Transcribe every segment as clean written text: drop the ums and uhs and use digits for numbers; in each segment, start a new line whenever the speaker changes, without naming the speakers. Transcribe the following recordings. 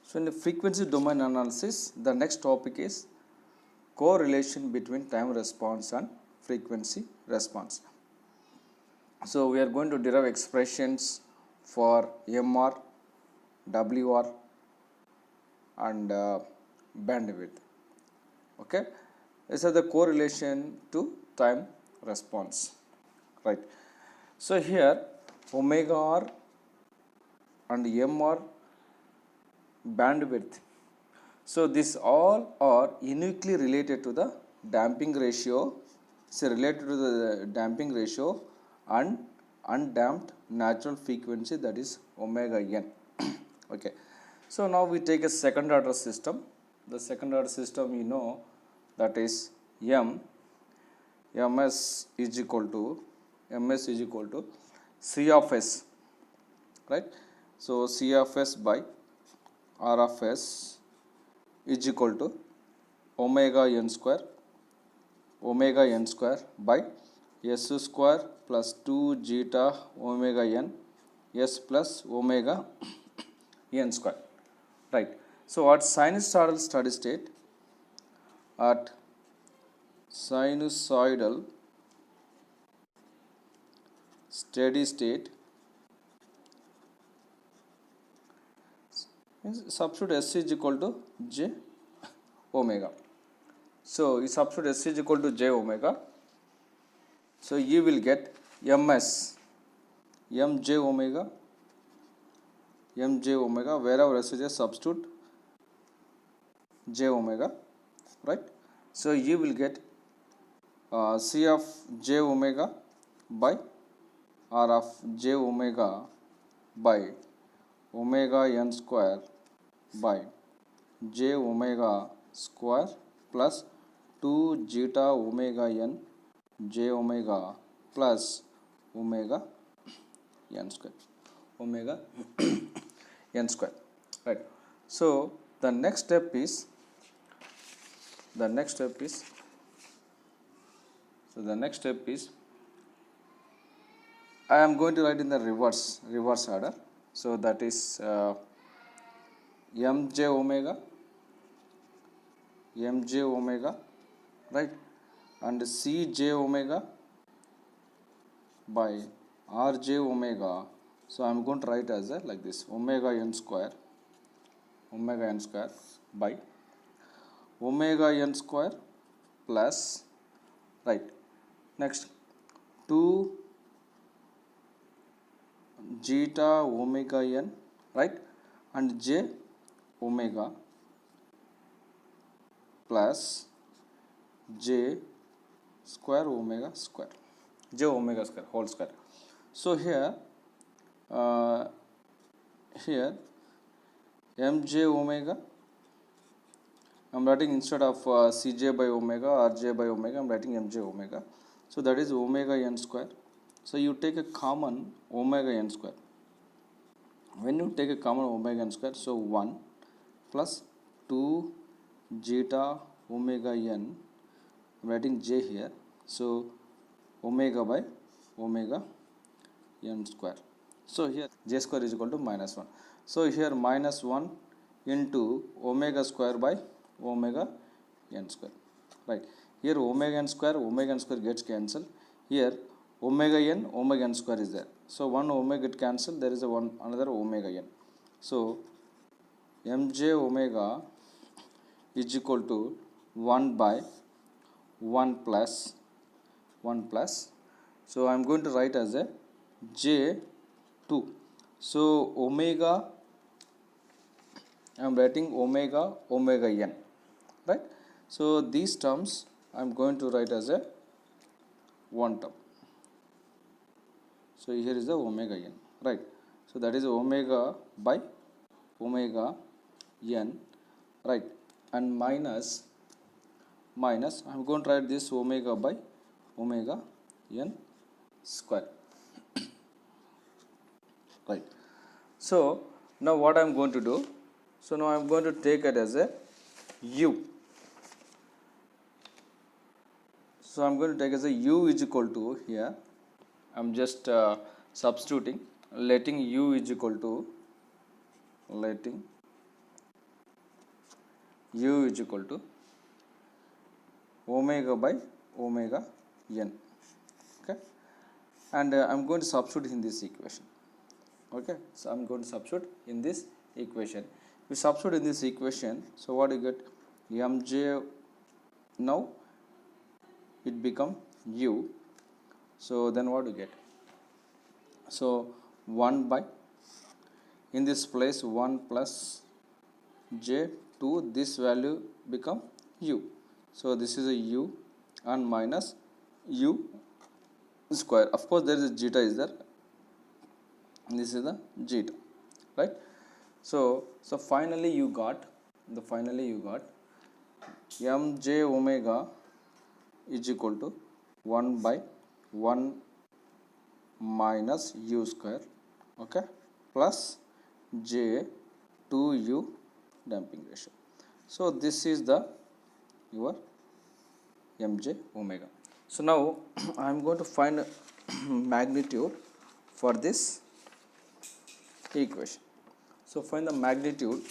So in the frequency domain analysis, the next topic is correlation between time response and frequency response. So we are going to derive expressions for MR, WR and bandwidth. Okay, this is the correlation to time response, right? So here omega R and MR bandwidth. So this all are uniquely related to the damping ratio. So related to the damping ratio and undamped natural frequency, that is omega n. Okay. So now we take a second order system. The second order system you know, that is ms is equal to C of S, right? So C of S by R of S is equal to omega n square by S square plus 2 zeta omega n S plus omega n square, right? So at sinusoidal steady state, substitute S is equal to j omega. So you substitute S is equal to j omega. So you will get ms mj omega, wherever S is a substitute j omega, right? So you will get C of j omega by R of j omega by omega n square by j omega square plus 2 zeta omega n j omega plus omega n square, right? So the next step is I am going to write in the reverse order. So that is mj omega, right, and cj omega by rj omega. So I am going to write as a like this, omega n square by omega n square plus, right, next 2 zeta omega n, right, and j omega plus j square omega square, whole square. So here mj omega, I am writing instead of cj by omega, rj by omega, I am writing mj omega. So that is omega n square. So you take a common omega n square. When you take a common omega n square, so 1 plus 2 zeta omega n, I am writing j here. So omega by omega n square. So here j square is equal to minus 1. So here minus 1 into omega square by omega n square, right? Here omega n square gets cancelled. Here omega n square is there. So one omega get cancelled, there is a another omega n. So mj omega is equal to 1 by 1 plus. So I am going to write as a j2. So omega, I am writing omega n, right? So these terms I am going to write as a one term. So here is the omega n, right? So that is omega by omega n, right? And minus I am going to write this omega by omega n square, right? So now what I am going to do? So now I am going to take it as a u. So I am going to take as a u is equal to, here I am just substituting, letting u is equal to u is equal to omega by omega n. Okay, and I'm going to substitute in this equation. Okay, so I'm going to substitute in this equation. We substitute in this equation, so what you get? Mj, now it become u, so then what you get? So 1 by, in this place 1 plus j, 2, this value become u, so this is a u and minus u square. Of course there is a zeta is there, this is the zeta, right? So finally you got mj omega is equal to 1 by 1 minus u square, okay, plus j 2u damping ratio. So this is the your mj omega. So now I am going to find magnitude for this equation. So find the magnitude.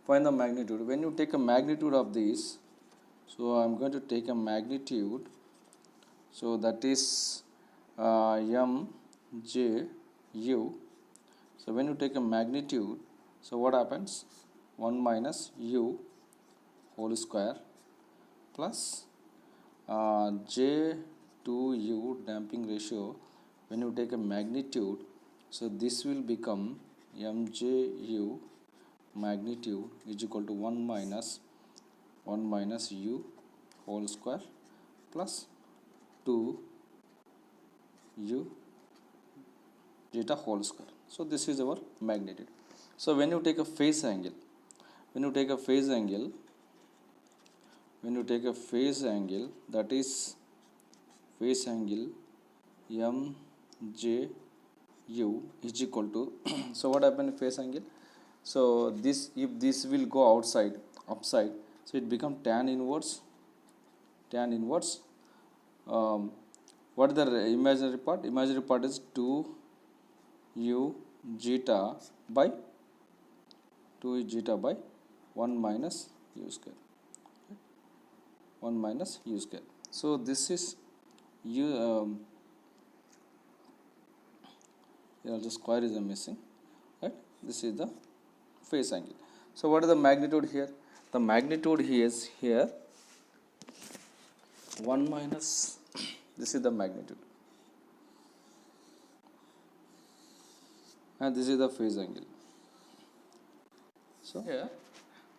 Find the magnitude. When you take a magnitude of this, so I am going to take a magnitude. So that is mj u. So when you take a magnitude, so what happens? 1 minus u whole square plus j 2u damping ratio. When you take a magnitude, so this will become mj u magnitude is equal to 1 minus u whole square plus 2u zeta whole square. So this is our magnitude. So when you take a phase angle, that is phase angle mj u is equal to so what happened in phase angle? So this, if this will go upside, so it become tan inverse. What is the imaginary part? Imaginary part is 2u zeta by 1 minus u square. 1 minus u square. So this is u, the square is missing, right? This is the phase angle. So what is the magnitude here? The magnitude is here 1 minus, this is the magnitude, and this is the phase angle. So here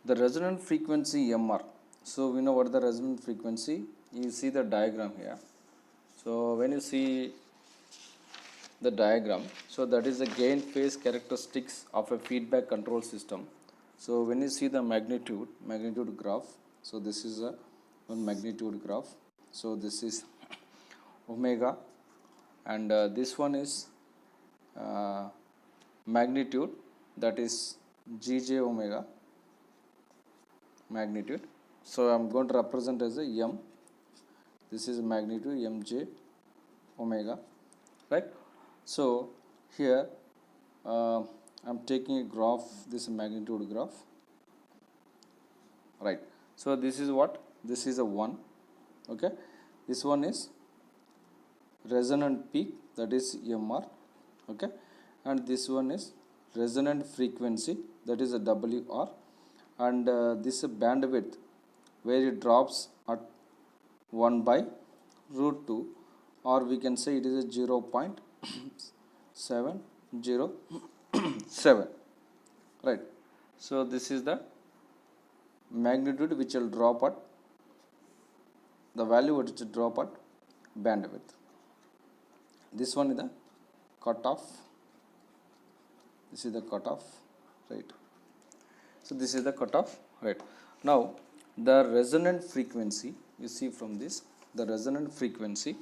the resonant frequency mr. So we know what is the resonant frequency. You see the diagram here. So when you see the diagram, so that is the gain phase characteristics of a feedback control system. So when you see the magnitude graph, so this is a one magnitude graph. So this is omega, and this one is magnitude, that is gj omega magnitude. So I am going to represent as a m. This is magnitude mj omega, right? So here I am taking a graph, this magnitude graph, right? So this is what? This is a 1, okay? This one is resonant peak, that is mr, okay? And this one is resonant frequency, that is a wr, and this is a bandwidth where it drops at 1 by root 2, or we can say it is a 0.707, right? So this is the magnitude which will drop at the value which will drop at bandwidth. This one is the cutoff. This is the cutoff, right? So this is the cutoff, right? Now the resonant frequency, you see from this, the resonant frequency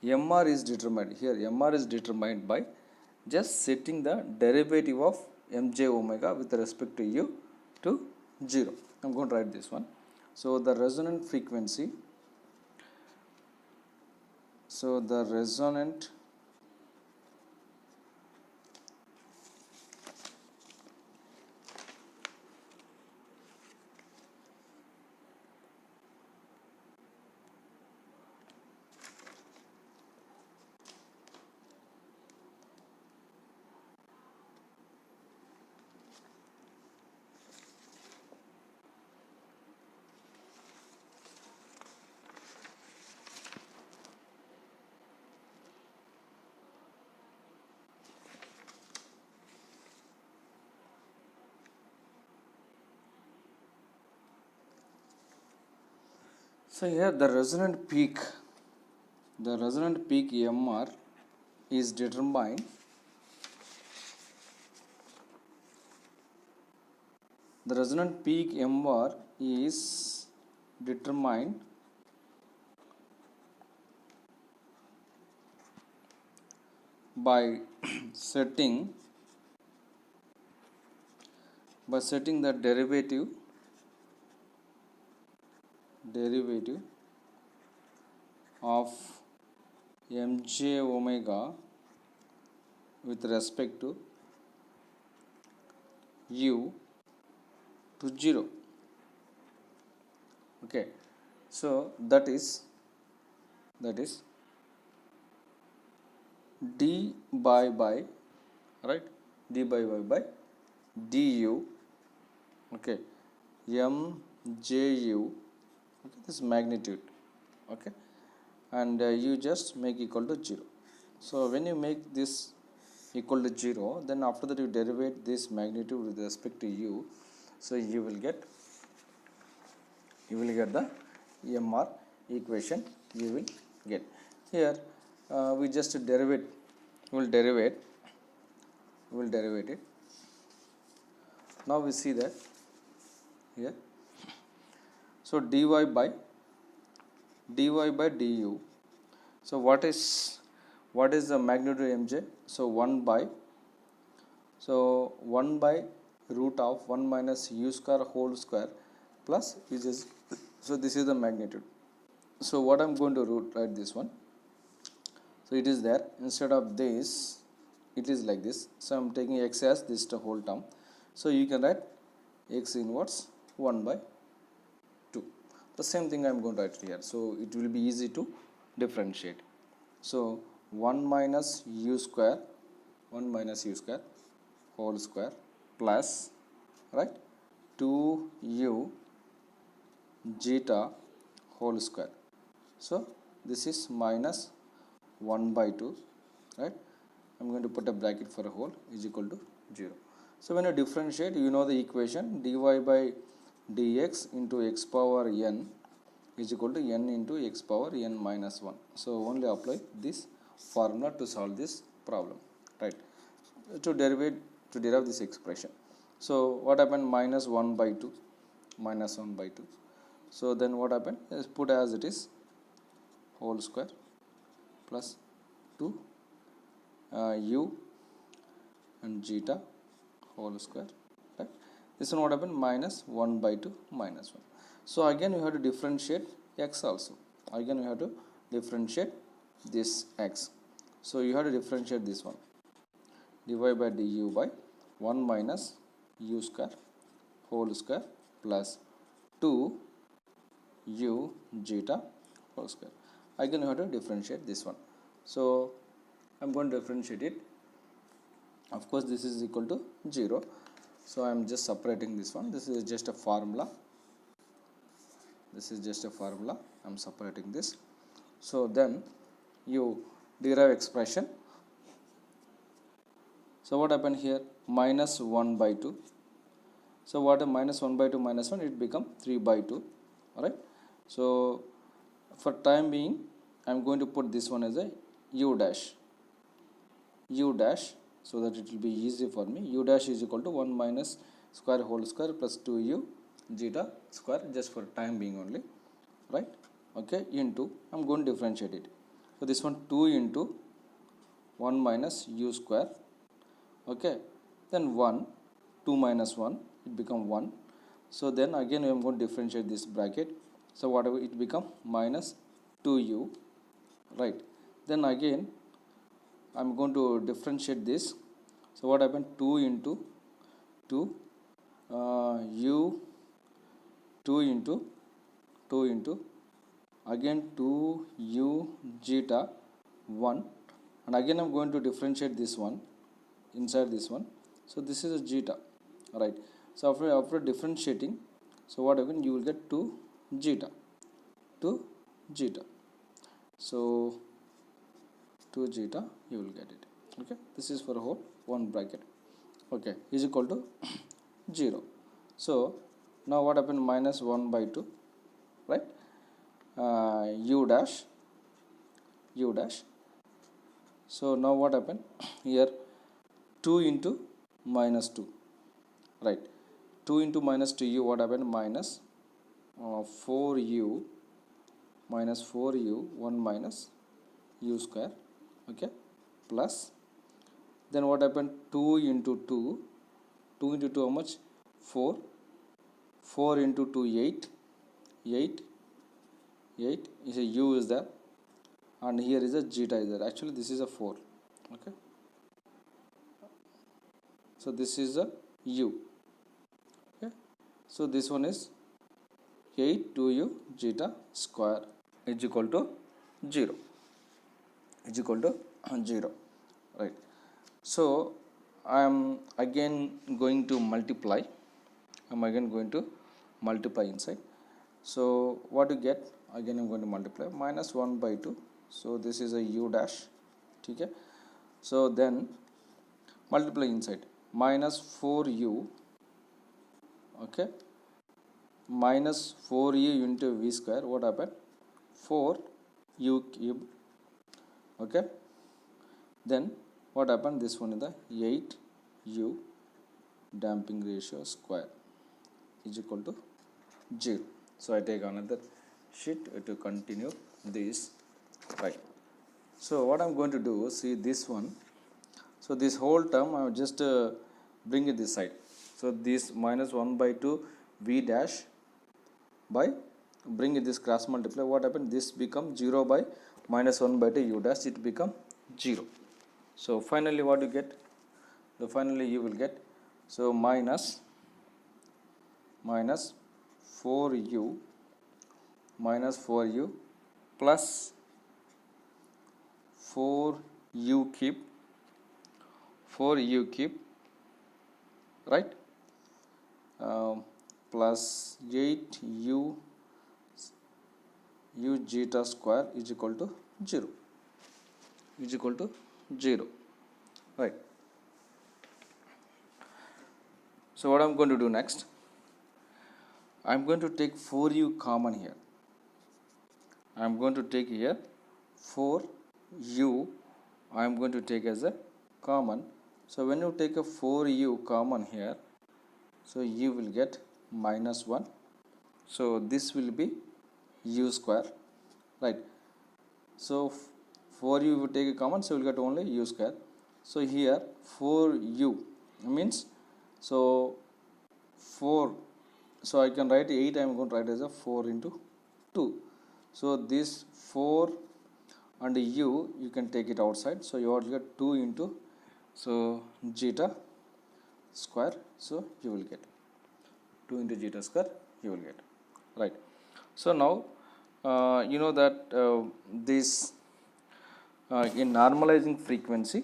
mr is determined here. Mr is determined by just setting the derivative of mj omega with respect to u to 0. I'm going to write this one. So the resonant frequency, so the resonant So here the resonant peak MR is determined by setting the derivative of mj omega with respect to u to 0. Okay, so that is d by right, d by du, okay, mju, okay, this magnitude, okay, and you just make equal to 0. So when you make this equal to 0, then after that you derivate this magnitude with respect to u, so you will get the MR equation. You will get here, we just derivate it. Now we see that here, so dy by du, so what is the magnitude mj? So 1 by root of 1 minus u square whole square plus is, so this is the magnitude. So what I'm going to write this one, so it is there, instead of this it is like this, so I'm taking x as this the whole term, so you can write x inverse 1 by 2. The same thing I'm going to write here, so it will be easy to differentiate. So 1 minus u square whole square plus, right, 2u zeta whole square. So this is minus 1 by 2, right? I'm going to put a bracket for a whole is equal to 0. So when you differentiate, you know the equation, dy by dx into x power n is equal to n into x power n minus 1. So only apply this formula to solve this problem, right? To derive this expression. So what happened? Minus 1 by 2. So then what happened is put as it is, whole square plus 2 u and zeta whole square, right? This one what happened? Minus 1 by 2 minus 1. So again we have to differentiate x also. Again we have to differentiate this x. So you have to differentiate this one, dy by du by 1 minus u square whole square plus 2 u zeta whole square. Again you have to differentiate this one. So I'm going to differentiate it. Of course this is equal to 0. So I'm just separating this one. This is just a formula. I'm separating this. So then you derive expression. So what happened here? Minus 1 by 2. So what a minus 1 by 2 minus 1, it become 3 by 2. Alright. So for time being, I'm going to put this one as a u dash, so that it will be easy for me. U dash is equal to 1 minus square whole square plus 2u zeta square, just for time being only, right? Okay, into, I'm going to differentiate it. So this one 2 into 1 minus u square, okay, then 1, 2 minus 1, it become 1. So then again I'm going to differentiate this bracket. So whatever it become minus 2u, right? Then again I'm going to differentiate this. So what happened? 2 into 2 u 2 into again 2 u zeta 1, and again I'm going to differentiate this one inside this one. So this is a zeta, right? So after differentiating, so what happened? You will get 2 zeta. So 2 zeta you will get it. Okay, this is for a whole one bracket. Okay, is equal to 0. So now what happened? Minus 1 by 2, right? u dash u dash. So now what happened here, 2 into minus 2, right? 2 into minus 2u, what happened, minus 4u minus 4u 1 minus u square, okay, plus then what happened, 2 into 2, 2 into 2 how much, 4, 4 into 2 8, 8 is a u is there, and here is a zeta is there. Actually this is a 4, okay, so this is a u, okay, so this one is 8 2u zeta square is equal to 0, is equal to 0, right? So I am again going to multiply, inside. So what you get, again I'm going to multiply, minus 1 by 2, so this is a u dash, okay. So then multiply inside, minus 4u, okay, minus 4u into v square, what happened, 4u cube, okay. Then what happened, this one is the 8u damping ratio square is equal to 0. So I take another sheet to continue this, right? So what I'm going to do, see this one, so this whole term I will just bring it this side. So this minus 1 by 2 v dash by bring it this cross multiply, what happened, this become 0 by minus 1 by 2 u dash, it become 0. So finally what you get, so finally you will get, so minus 4u plus 4u cube, right, plus 8u zeta square is equal to 0, right? So what I'm going to do next, I'm going to take 4u common here. I'm going to take here 4u, I'm going to take as a common. So when you take a 4u common here, so you will get minus 1. So this will be u square, right? So 4u will take a common, so you will get only u square. So here 4u means, so 4, so I can write 8, I am going to write as a 4 into 2. So this 4 and u you can take it outside, so you will get 2 into, so zeta square, so you will get 2 into zeta square you will get, right? So now you know that this in normalized frequency,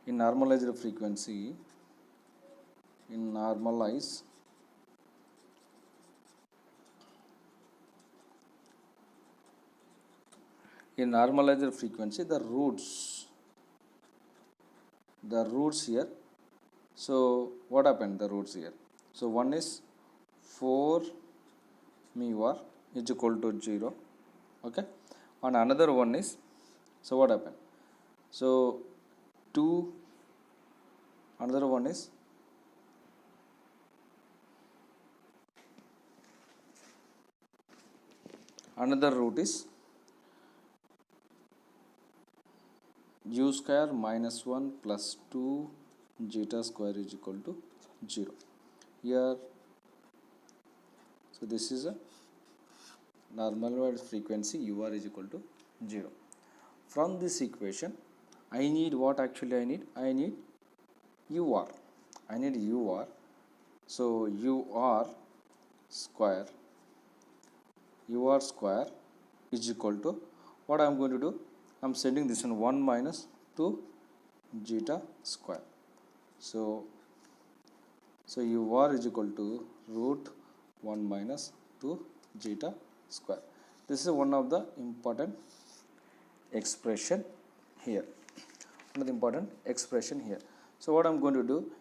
in normalized frequency the roots here, so what happened, the roots here, so one is 4 mu r is equal to 0, okay, and another one is, so what happened, so 2, another one is another root is u square minus 1 plus 2 zeta square is equal to 0 here. So this is a normalized frequency, ur is equal to 0. From this equation I need what, actually I need ur, so ur square is equal to, what I am going to do, I am sending this in 1 minus 2 zeta square, so ur is equal to root 1 minus 2 zeta square. This is one of the important expression here, So what I am going to do,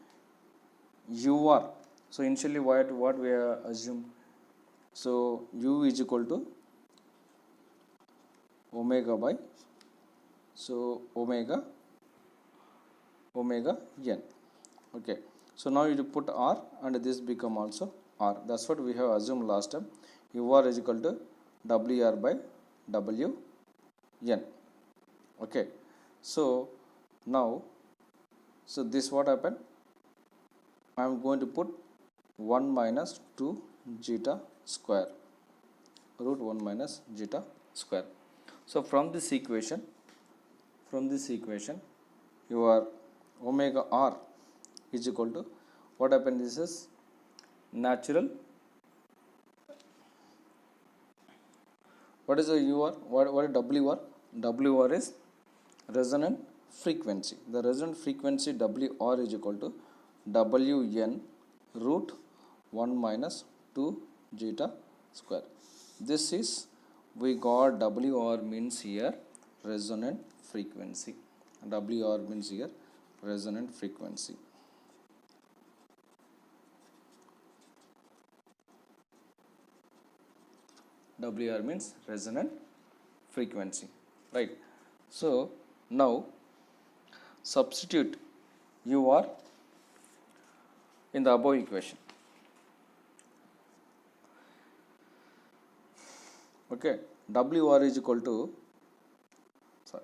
ur, so initially what we assume, so u is equal to omega by, so omega n. Okay, so now you put r and this become also r. That's what we have assumed last time. UR is equal to WR by WN. Okay, so now, so this what happened, I am going to put 1 minus 2 zeta square, root 1 minus zeta square. So from this equation, your omega r is equal to, what happened, this is natural, what is the UR, what is WR? WR is resonant frequency. The resonant frequency WR is equal to WN root 1 minus 2 zeta square. This is, we got WR means here resonant frequency. WR means here resonant frequency. WR means resonant frequency, right? So now substitute UR in the above equation. Okay, WR is equal to, sorry,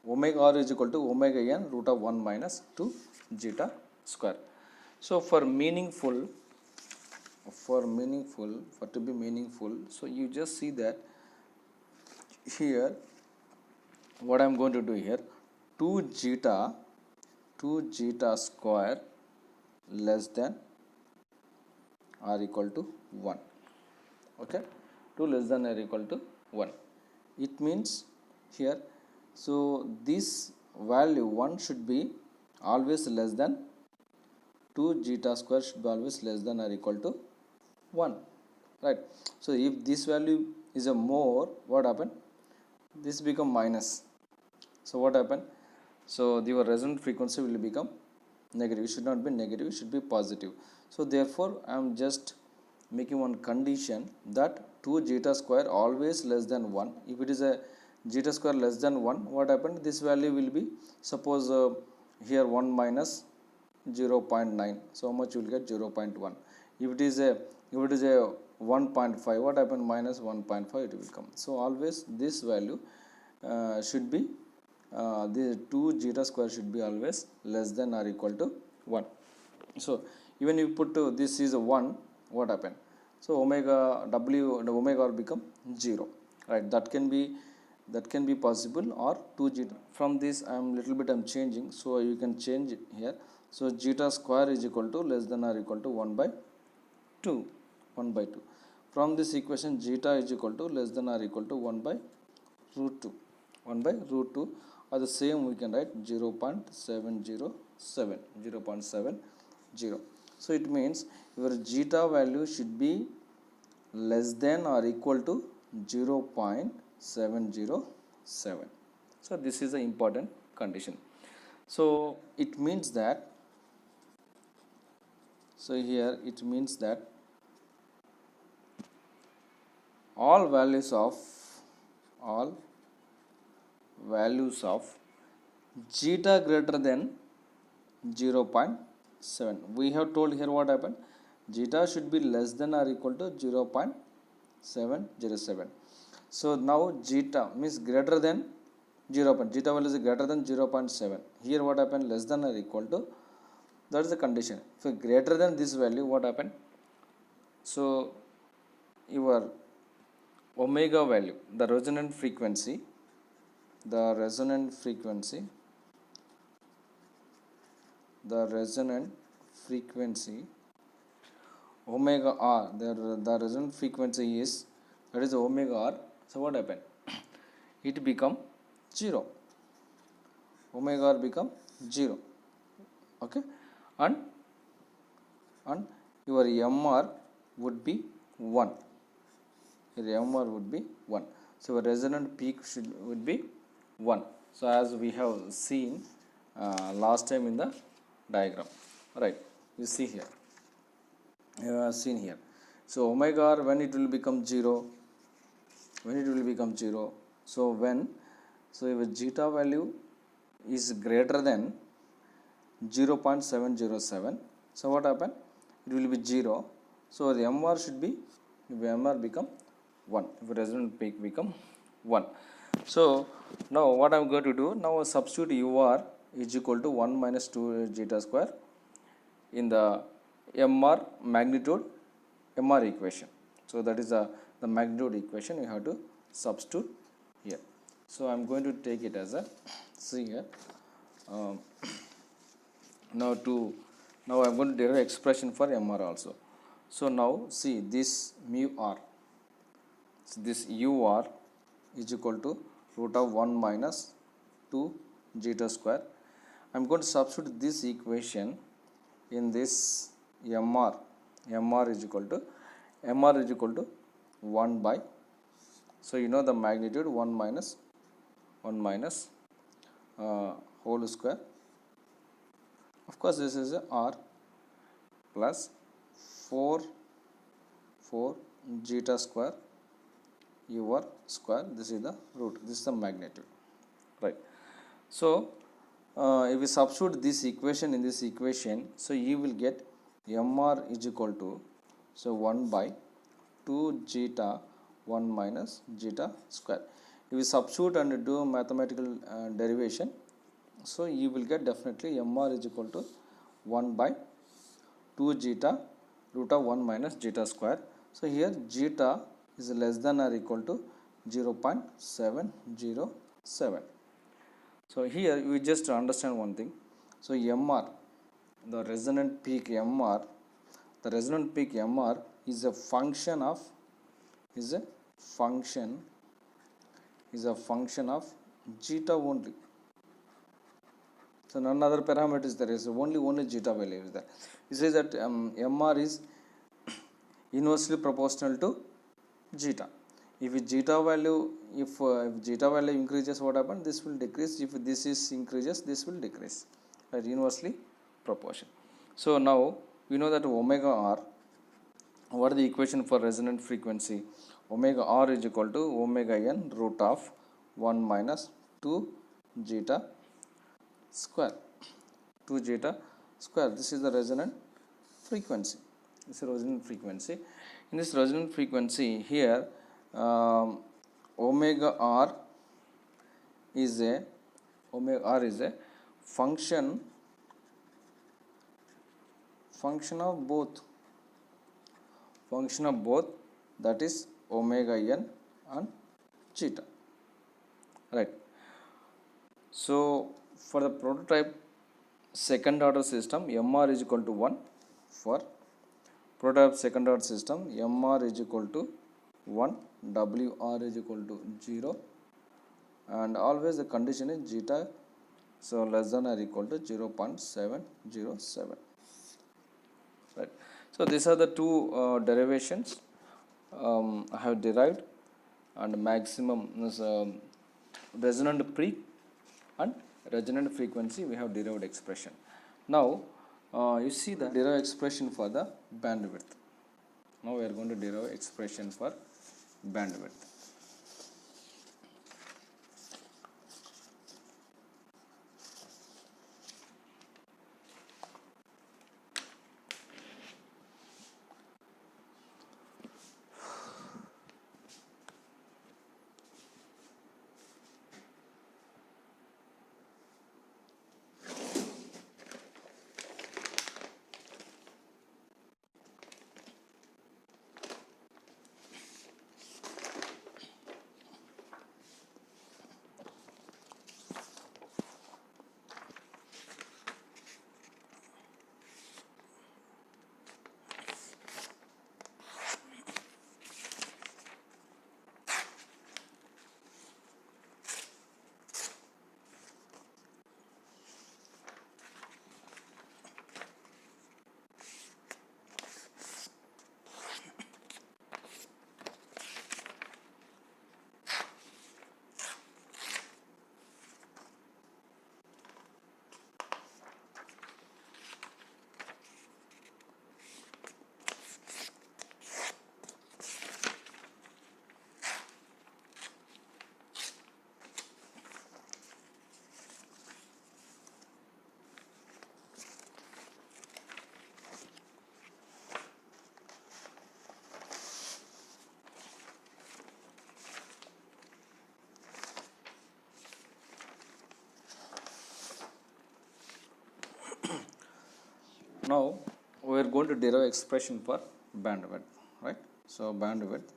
omega r is equal to omega n root of 1 minus 2 zeta square. So for to be meaningful, so you just see that here what I am going to do here, 2 zeta square less than or equal to 1. Okay, 2 less than or equal to 1. It means here, so this value 1 should be always less than 2 zeta square should be always less than or equal to 1, right? So if this value is a more, what happen? This become minus. So what happen? So the resonant frequency will become negative. It should not be negative, it should be positive. So therefore I am just making one condition that 2 zeta square always less than 1. If it is a zeta square less than 1, what happened? This value will be, suppose here 1 minus 0.9, so how much you will get? 0.1. If it is a 1.5, what happened? Minus 1.5 it will come. So always this value should be, the 2 zeta square should be always less than or equal to 1. So even if you put this is a 1, what happened? So omega r become 0, right? That can be possible, or 2 zeta. From this I am changing, so you can change it here. So zeta square is equal to less than or equal to 1 by 2. From this equation, zeta is equal to less than or equal to 1 by root 2. 1 by root 2, or the same we can write 0.707. So it means your zeta value should be less than or equal to 0.707. So this is an important condition. So it means that, so here it means that all values of zeta greater than 0.7. We have told here what happened? Zeta should be less than or equal to 0.707. So now zeta means greater than 0. Zeta value is greater than 0.7. Here what happened? Less than or equal to, that is the condition. So greater than this value, what happened? So your omega value, the resonant frequency omega r, the resonant frequency is, that is omega r. So what happened? It become 0. Omega r become 0. Okay, and your MR would be 1. Your MR would be 1. So your resonant peak would be 1. So as we have seen last time in the diagram, right? You see here, you have seen here. So omega r, when it will become 0, So when, so if zeta value is greater than 0.707, so what happen, it will be 0. So the MR should be, if MR become 1, if resonant peak become 1. So now what I'm going to do, now substitute UR is equal to 1 minus 2 zeta square in the MR magnitude MR equation. So that is the magnitude equation you have to substitute here. So I'm going to take it as a, see here, now I'm going to derive expression for MR also. So now see this mu R, so this UR is equal to root of 1 minus 2 zeta square. I'm going to substitute this equation in this MR. MR is equal to 1 by, so you know the magnitude 1 minus whole square. Of course this is a R plus 4 zeta square UR square, this is the root, this is the magnitude, right. So if we substitute this equation in this equation, so you will get MR is equal to, so 1 by 2 zeta 1 minus zeta square. If you substitute and do mathematical derivation, so you will get definitely MR is equal to 1 by 2 zeta root of 1 minus zeta square. So here zeta is less than or equal to 0.707. So here we just understand one thing. So MR, the resonant peak MR, the resonant peak MR is a function of, is a function of zeta only. So none other parameters there is, only zeta value is there. It says that MR is inversely proportional to zeta. If zeta value, if zeta value increases, what happens? This will decrease. If this is increases, this will decrease. Right, inversely proportional. So now we know that omega R. What is the equation for resonant frequency? Omega R is equal to omega n root of 1 minus 2 zeta square. 2 zeta square. This is the resonant frequency. This is resonant frequency. In this resonant frequency here, omega R is a function of both, that is omega n and zeta, right. So for the prototype second order system, MR is equal to 1. For prototype second order system, MR is equal to 1, WR is equal to 0, and always the condition is zeta, so less than or equal to 0.707, right. So these are the two derivations I have derived, and maximum resonant peak and resonant frequency we have derived expression. Now you see the derived expression for the bandwidth. Now we are going to derive expression for bandwidth. Now we are going to derive expression for bandwidth, right? So bandwidth.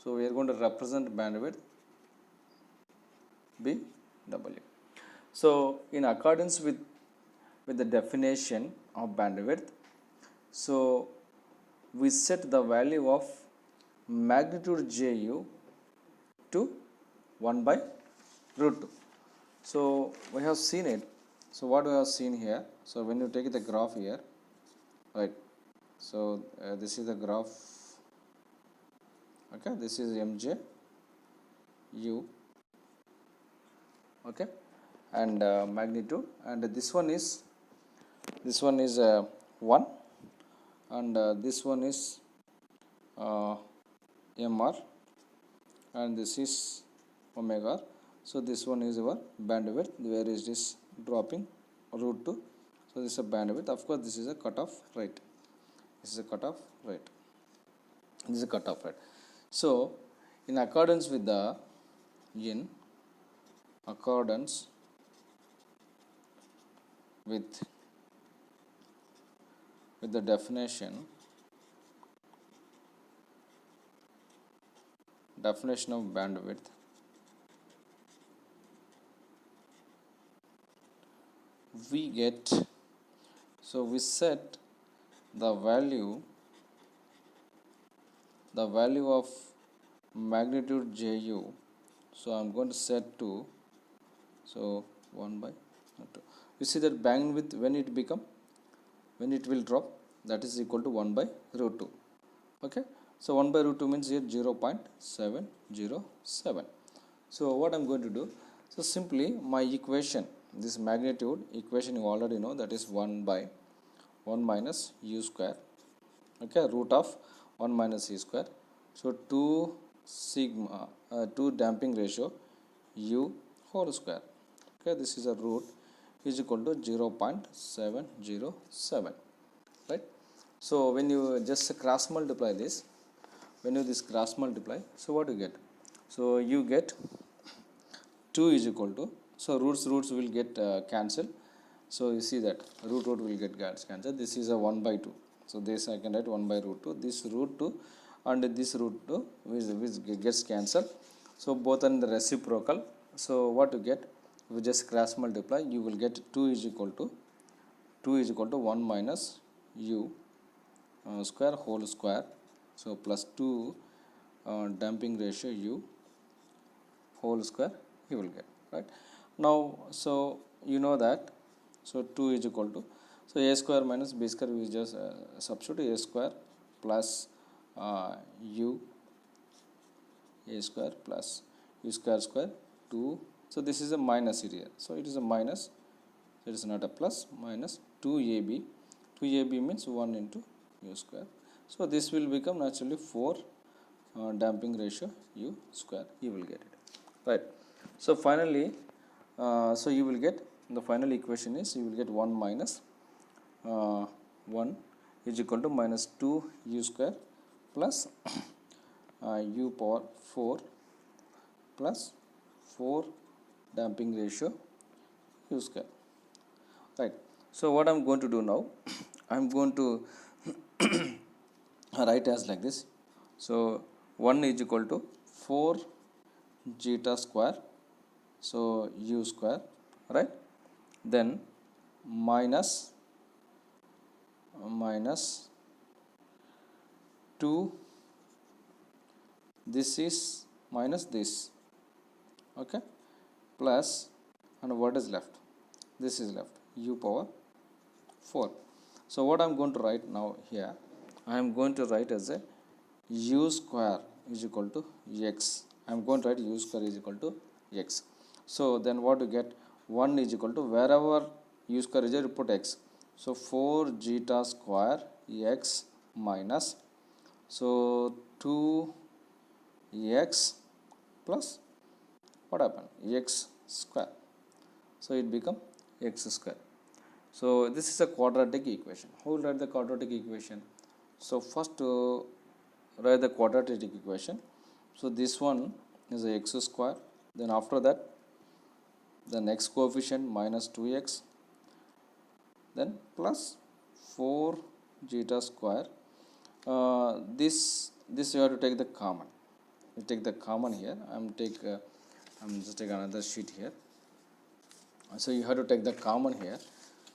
So we are going to represent bandwidth BW. So in accordance with the definition of bandwidth, so we set the value of magnitude Ju to 1 by root 2. So we have seen it. So what we have seen here, so when you take the graph here, right, so this is the graph, okay, this is MJ U, okay, and magnitude, and this one is 1, and this one is MR, and this is omega. So this one is our bandwidth, where is this dropping root 2. So this is a bandwidth. Of course this is a cutoff rate, this is a cutoff rate, this is a cutoff rate. So in accordance with the with the definition of bandwidth, we get, so we set the value of magnitude Ju. So I am going to set to, so 1 by 2. You see that bandwidth, when it will drop, that is equal to 1 by root 2. Okay, so 1 by root 2 means here 0.707. So what I am going to do, so simply my equation, this magnitude equation you already know, that is 1 by 1 minus u square, okay, root of 1 minus e square. So 2 sigma 2 damping ratio u whole square, okay, this is a root, is equal to 0.707, right? So when you just cross multiply this, so what you get? So you get 2 is equal to, so roots will get cancelled. So you see that root will get cancelled. This is a 1 by 2. So this I can write 1 by root 2. This root 2 and this root 2 which gets cancelled. So both are in the reciprocal. So what you get? We just cross multiply. You will get 2 is equal to 1 minus u square whole square. So plus 2 damping ratio u whole square you will get, right? Now so you know that, so 2 is equal to, so a square minus b square, we just substitute a square plus u a square plus u square 2. So this is a minus here, so it is a minus, it is not a plus, minus 2ab. 2ab means 1 into u square. So this will become naturally 4 damping ratio u square, you will get it, right? So finally so you will get, the final equation is, you will get 1 minus 1 is equal to minus 2 u square plus u power 4 plus 4 damping ratio u square, right? So what I am going to do now, I am going to write as like this. So 1 is equal to 4 zeta square, so u square, right? Then minus 2, this is minus this, okay, plus, and what is left? This is left, u power 4. So what I am going to write now here, I am going to write as a u square is equal to x. I am going to write u square is equal to x. So then what you get, 1 is equal to, wherever u square is there, you put x. So 4 zeta square x minus, so 2x plus what happened, x square. So it become x square. So this is a quadratic equation. Who will write the quadratic equation? So first write the quadratic equation. So this one is a x square, then after that then x coefficient minus 2x, then plus 4 zeta square. This you have to take the common. You take the common here. I'm just take another sheet here. So you have to take the common here.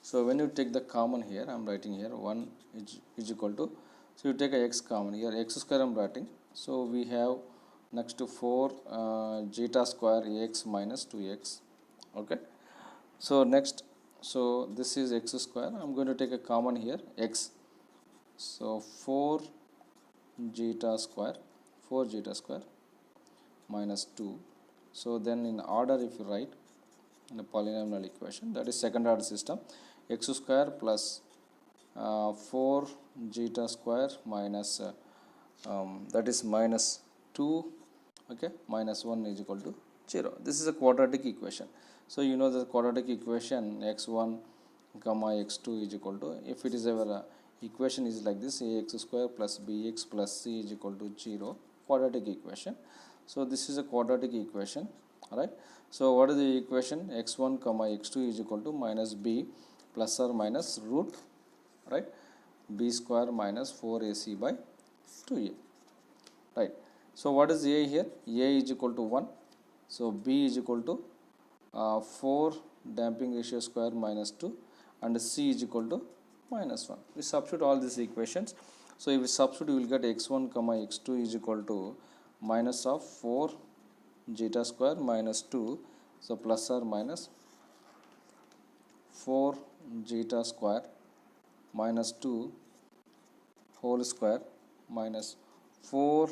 So when you take the common here, I'm writing here 1 is equal to, so you take a x common here, x square I'm writing. So we have next to 4 zeta square ax minus 2x. Okay. So next, so this is x square. I'm going to take a common here, x. So 4 zeta square minus 2. So then in order, if you write in a polynomial equation, that is second order system, x square plus 4 zeta square minus that is minus 2, okay, minus 1 is equal to 0. This is a quadratic equation. So you know the quadratic equation x1 comma x2 is equal to, if it is our equation is like this, ax square plus bx plus c is equal to 0, quadratic equation. So this is a quadratic equation, alright. So what is the equation? x1 comma x2 is equal to minus b plus or minus root, right, b square minus 4ac by 2a, right. So what is a here? A is equal to 1. So b is equal to 4 damping ratio square minus 2, and c is equal to minus 1. We substitute all these equations. So if we substitute, you will get x1 comma x2 is equal to minus of 4 zeta square minus 2, so plus or minus 4 zeta square minus 2 whole square minus 4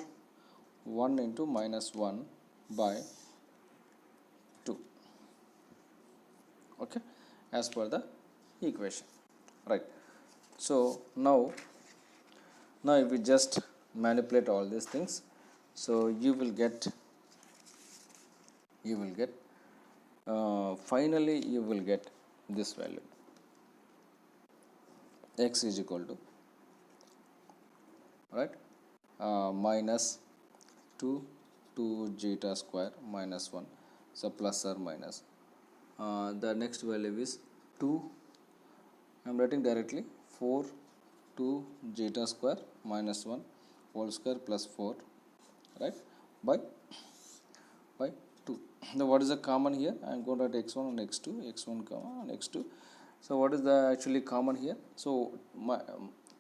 1 into minus 1 by 2, okay, as per the equation, right. So now if we just manipulate all these things, so you will get finally you will get this value, x is equal to, right, minus 2 zeta square minus 1, so plus or minus the next value is 2, I am writing directly 4 zeta square minus 1 whole square plus 4, right, by 2. Now what is the common here? I am going to write x1 and x1 comma and x2. So what is the actually common here? So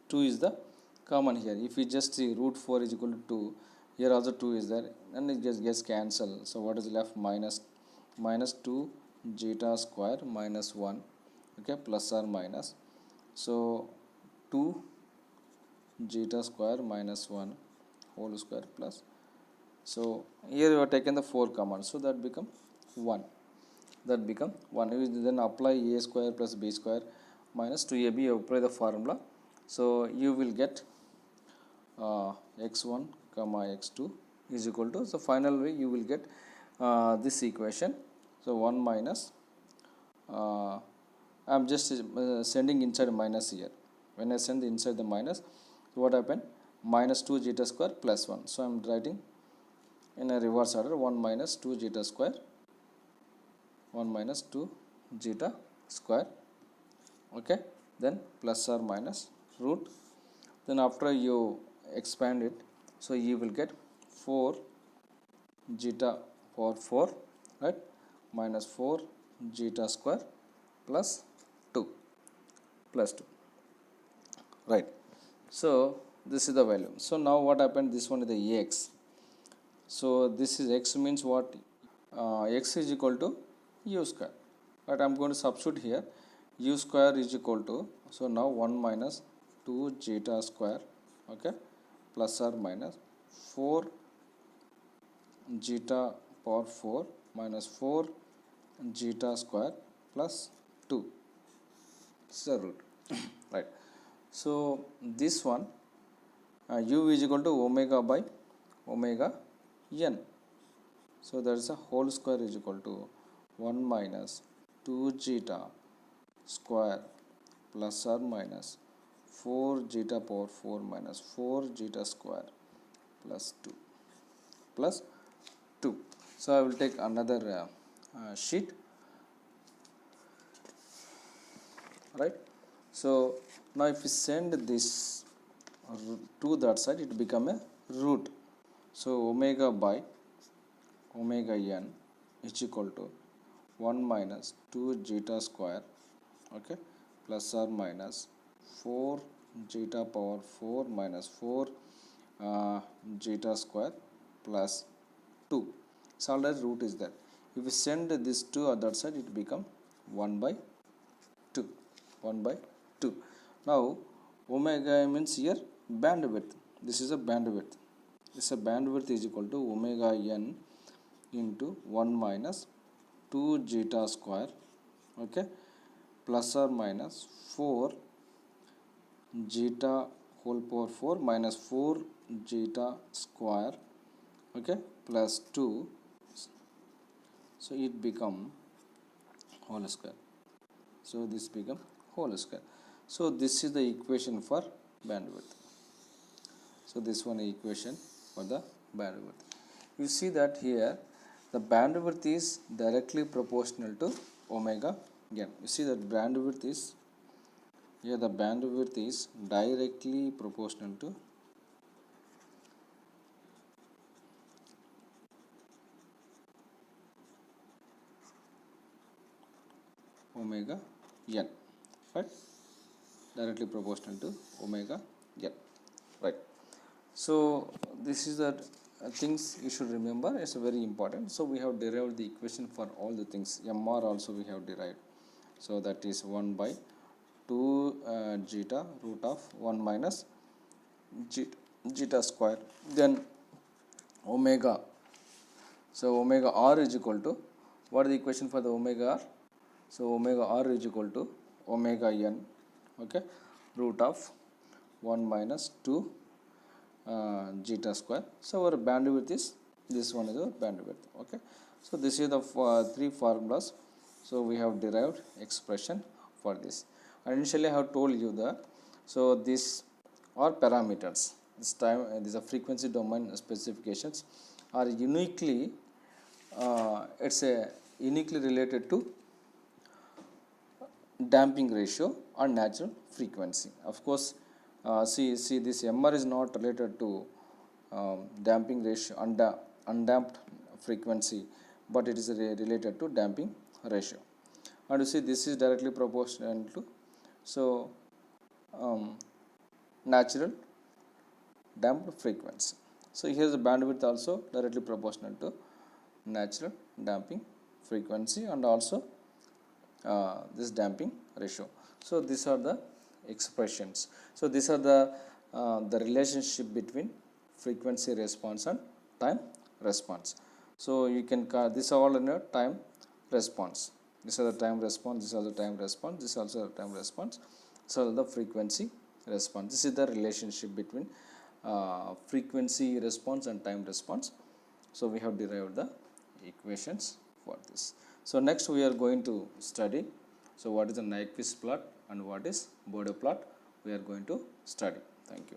2 is the common here. If we just see root 4 is equal to 2, here also 2 is there, and it just gets cancelled. So what is left? Minus 2 zeta square minus 1, okay, plus or minus, so 2 zeta square minus 1 whole square plus, so here you have taken the 4 common, so that become 1, then apply a square plus b square minus 2ab, you apply the formula, so you will get x1 comma x2 is equal to, so finally you will get this equation. So 1 minus I am just sending inside minus here. When I send inside the minus, what happened? Minus 2 zeta square plus 1. So I am writing in a reverse order, 1 minus 2 zeta square, 1 minus 2 zeta square, okay, then plus or minus root, then after you expand it, so you will get 4 zeta power 4, right, minus 4 zeta square plus 2, right. So this is the value. So now what happened? This one is the ax. So this is x means what? X is equal to u square, but I am going to substitute here, u square is equal to, so now 1 minus 2 zeta square, okay, plus or minus 4 zeta power 4 minus 4 zeta square plus 2, this is the root, right. So this one u is equal to omega by omega n, so there is a whole square is equal to 1 minus 2 zeta square plus or minus 4 zeta power 4 minus 4 zeta square plus 2. So I will take another sheet. right? So now if we send this to that side, it become a root. So omega by omega n is equal to 1 minus 2 zeta square, okay, plus or minus 4 zeta power 4 minus 4 zeta square plus 2. So already root is there. If we send this to other side, it become 1 by 2. 1 by 2. Now omega means here bandwidth. This is a bandwidth. This a bandwidth is equal to omega n into 1 minus 2 zeta square, okay, plus or minus 4 zeta whole power 4 minus 4 zeta square, okay, plus 2. So it become whole square. So this become whole square. So this is the equation for bandwidth. So this one equation for the bandwidth. You see that here the bandwidth is directly proportional to omega n. You see that bandwidth is here, the bandwidth is directly proportional to omega n, right? Directly proportional to omega n, right? So this is the things you should remember. It's very important. So we have derived the equation for all the things. MR also we have derived. So that is 1 by 2 zeta root of 1 minus zeta square. Then omega. So omega r is equal to, what is the equation for the omega r? So omega r is equal to omega n, okay, root of 1 minus 2 zeta square. So our bandwidth is, this one is our bandwidth, okay. So this is the three formulas. So we have derived expression for this. And initially I have told you that, so these are parameters. This time these are frequency domain specifications are uniquely it's a uniquely related to damping ratio and natural frequency. Of course, see this MR is not related to damping ratio, undamped frequency, but it is related to damping ratio. And you see this is directly proportional to, so natural damped frequency. So here the bandwidth also directly proportional to natural damping frequency and also this damping ratio. So these are the expressions. So these are the relationship between frequency response and time response. So you can call this all in a time response. This is the time response. This is also time response. This is also time response. So the frequency response. This is the relationship between frequency response and time response. So we have derived the equations for this. So next we are going to study, so what is the Nyquist plot and what is Bode plot, we are going to study. Thank you.